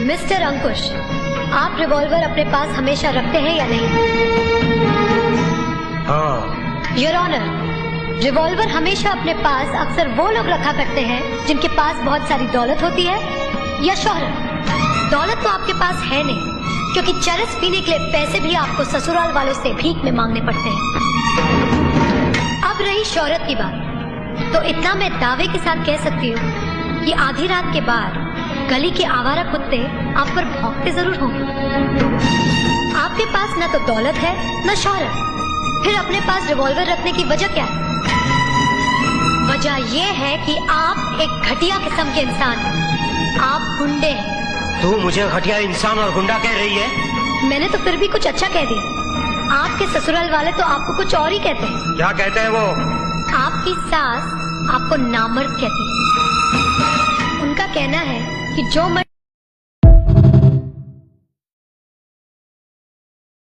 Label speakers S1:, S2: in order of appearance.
S1: Mister अंकुश, आप revolver अपने पास हमेशा रखते हैं या नहीं?
S2: हाँ।
S1: योर ऑनर, रिवॉल्वर हमेशा अपने पास अक्सर वो लोग रखा करते हैं जिनके पास बहुत सारी दौलत होती है या शोहरत। दौलत तो आपके पास है नहीं, क्योंकि चरस पीने के लिए पैसे भी आपको ससुराल वालों से भीख में मांगने पड़ते हैं। अब रही शोहरत की बात, तो इतना मैं दावे के साथ कह सकती हूँ कि आधी रात के बाद गली के आवारा कुत्ते आप पर भौंकते जरूर होंगे। आपके पास न तो दौलत है न शोहरत, फिर अपने पास रिवॉल्वर रखने की वजह क्या है? वजह यह है कि आप एक घटिया किस्म के इंसान हैं। आप गुंडे हैं।
S2: तू मुझे घटिया इंसान और गुंडा कह रही है?
S1: मैंने तो फिर भी कुछ अच्छा कह दिया। आपके ससुराल वाले तो आपको कुछ और ही कहते हैं।
S2: क्या कहते हैं वो?
S1: आपकी सास आपको नामर्द कहती है। उनका कहना है कि जो मर्द